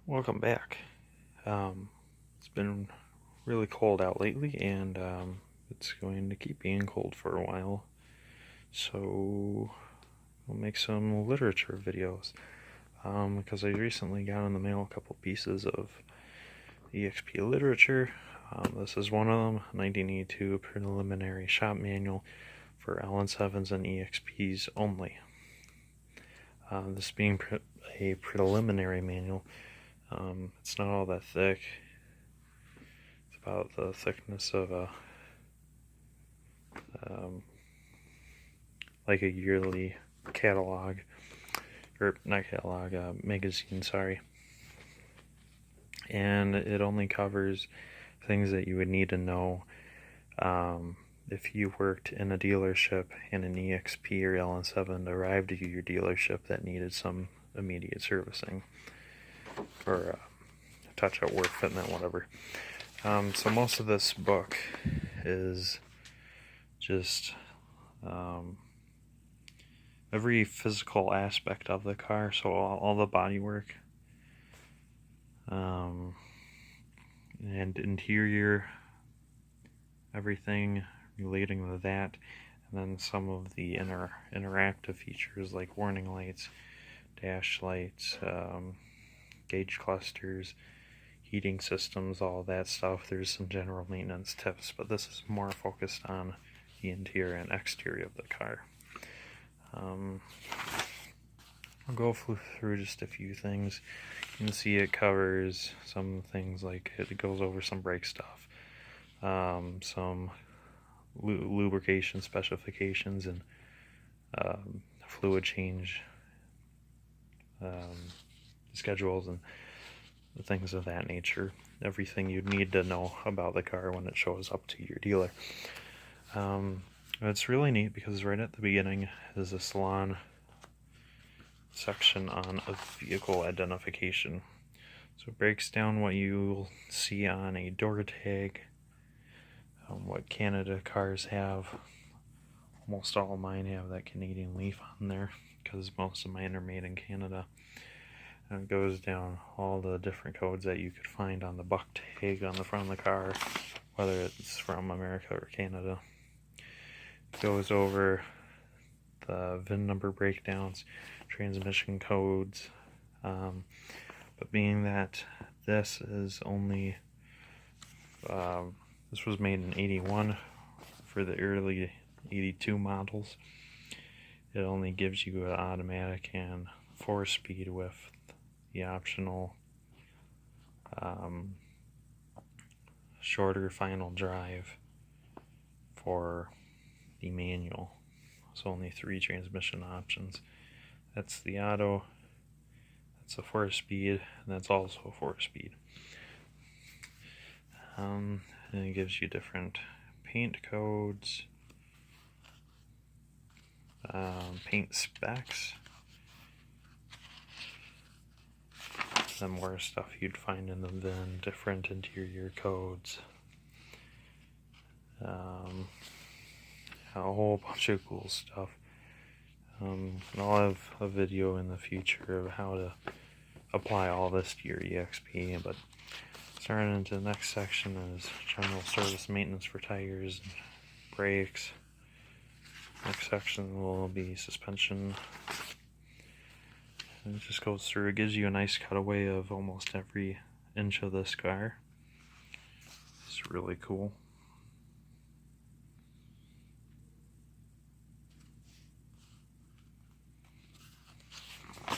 Welcome back. It's been really cold out lately, and it's going to keep being cold for a while. So we'll make some literature videos. Because I recently got in the mail a couple pieces of EXP literature. This is one of them, 1982 Preliminary Shop Manual for LN7s and EXPs only. This being a preliminary manual, it's not all that thick. It's about the thickness of a like a yearly catalog, or not catalog, magazine, sorry. And it only covers things that you would need to know if you worked in a dealership and an EXP or LN7 arrived to your dealership that needed some immediate servicing or touch-up work, fitment, whatever. So most of this book is just every physical aspect of the car, so all the bodywork and interior, everything relating to that, and then some of the interactive features like warning lights, dash lights, gauge clusters, heating systems, all that stuff. There's some general maintenance tips, but this is more focused on the interior and exterior of the car. I'll go through just a few things. You can see it covers some things, like it goes over some brake stuff, some lubrication specifications, and fluid change schedules and things of that nature. Everything you'd need to know about the car when it shows up to your dealer. It's really neat because right at the beginning is a salon section on a vehicle identification. So it breaks down what you'll see on a door tag, what Canada cars have. Almost all of mine have that Canadian leaf on there because most of mine are made in Canada. And it goes down all the different codes that you could find on the buck tag on the front of the car, whether it's from America or Canada. It goes over the VIN number breakdowns, transmission codes, but being that this is only this was made in 81 for the early 82 models, it only gives you an automatic and 4-speed with the optional shorter final drive for the manual. So only 3 transmission options. That's the auto, that's a 4-speed, and that's also a 4-speed. And it gives you different paint codes, paint specs, and more stuff you'd find in the VIN, different interior codes, a whole bunch of cool stuff. And I'll have a video in the future of how to apply all this to your EXP, but starting into the next section is general service maintenance for tires and brakes. Next section will be suspension. And it just goes through, it gives you a nice cutaway of almost every inch of this car. It's really cool. It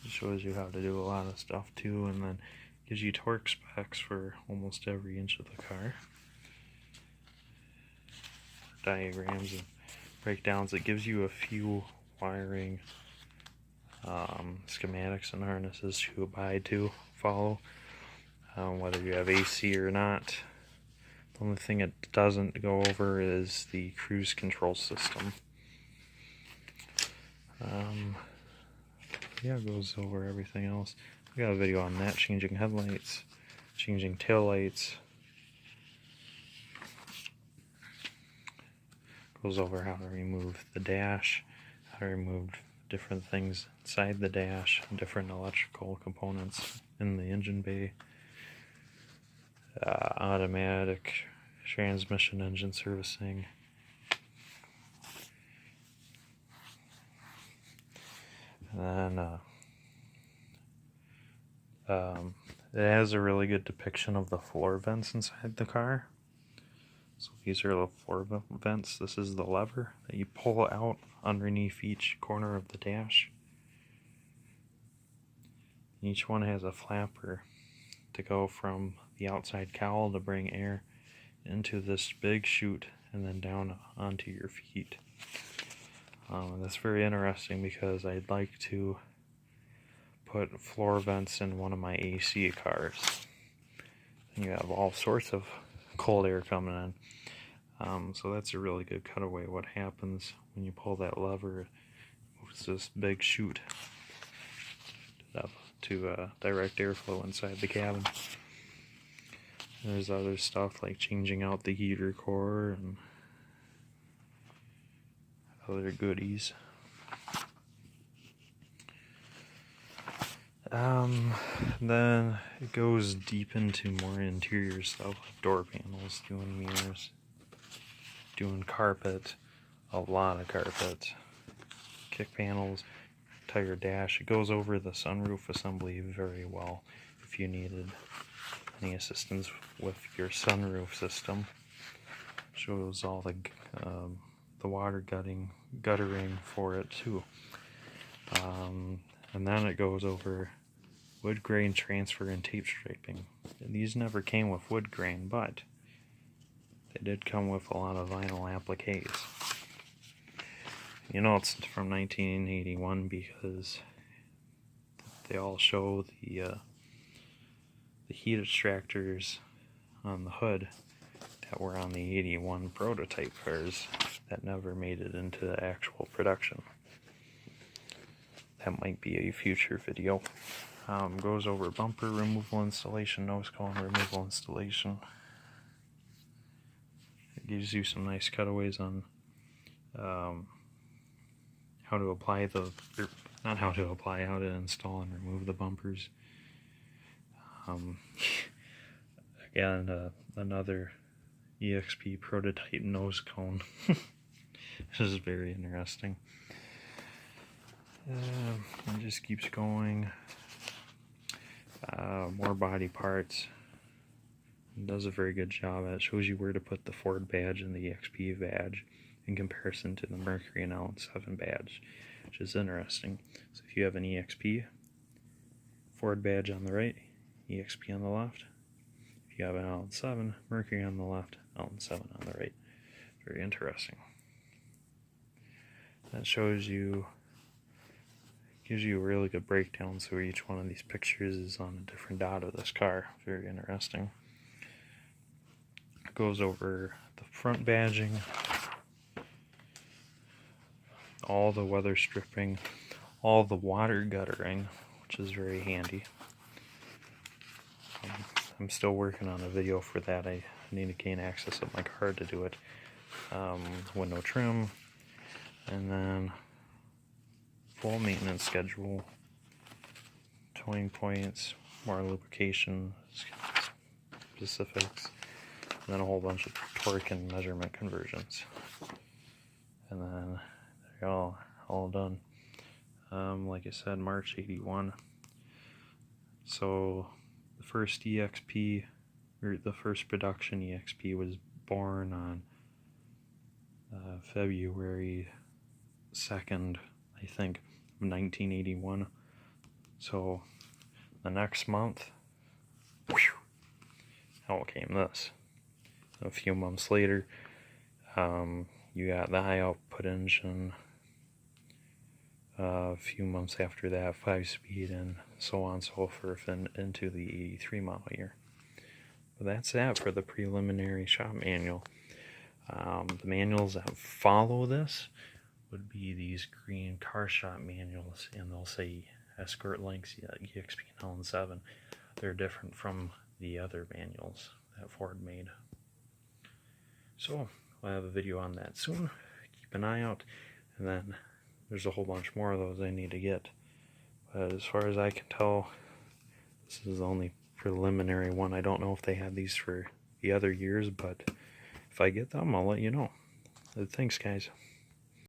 shows you how to do a lot of stuff too, and then gives you torque specs for almost every inch of the car. Diagrams and breakdowns. It gives you a few wiring schematics and harnesses to abide to, follow, whether you have AC or not. The only thing it doesn't go over is the cruise control system. Yeah, it goes over everything else. I got a video on that, changing headlights, changing tail lights. Goes over how to remove the dash, how to remove different things inside the dash, different electrical components in the engine bay, automatic transmission engine servicing, and then it has a really good depiction of the floor vents inside the car. So these are the floor vents. This is the lever that you pull out underneath each corner of the dash. Each one has a flapper to go from the outside cowl to bring air into this big chute and then down onto your feet. That's very interesting because I'd like to put floor vents in one of my AC cars. And you have all sorts of cold air coming in. So that's a really good cutaway. What happens when you pull that lever, it moves this big chute to direct airflow inside the cabin. There's other stuff like changing out the heater core and other goodies. Then it goes deep into more interior stuff like door panels, doing mirrors, doing carpet, a lot of carpet, kick panels, entire dash. It goes over the sunroof assembly very well if you needed any assistance with your sunroof system. Shows all the water guttering for it too. And then it goes over wood grain transfer and tape striping. And these never came with wood grain, but they did come with a lot of vinyl appliques. You know it's from 1981 because they all show the heat extractors on the hood that were on the 81 prototype cars that never made it into the actual production. That might be a future video. Goes over bumper removal installation, nose cone removal installation. It gives you some nice cutaways on how to apply how to install and remove the bumpers. Again, another EXP prototype nose cone. This is very interesting. It just keeps going. More body parts. It does a very good job. It shows you where to put the Ford badge and the EXP badge in comparison to the Mercury and LN7 badge, which is interesting. So if you have an EXP Ford badge on the right, EXP on the left. If you have an LN7, Mercury on the left, LN7 on the right. Very interesting. That shows you, gives you a really good breakdown, so each one of these pictures is on a different dot of this car. Very interesting. It goes over the front badging, all the weather stripping, all the water guttering, which is very handy. I'm still working on a video for that. I need to gain access of my car to do it. Window trim, and then full maintenance schedule, towing points, more lubrication specifics, and then a whole bunch of torque and measurement conversions. And then they're all done. Like I said, March 81. So the first EXP, or the first production EXP, was born on February 2nd, I think, of 1981. So the next month, out came this. A few months later, you got the high output engine. A few months after that, 5-speed, and so on and so forth, and into the 83 model year. But that's that for the preliminary shop manual. The manuals that follow this would be these green car shop manuals, and they'll say Escort Links, EXP, and LN7. They're different from the other manuals that Ford made. So, we'll have a video on that soon. Keep an eye out, and then there's a whole bunch more of those I need to get. But as far as I can tell, this is the only preliminary one. I don't know if they have these for the other years, but if I get them, I'll let you know. Thanks, guys.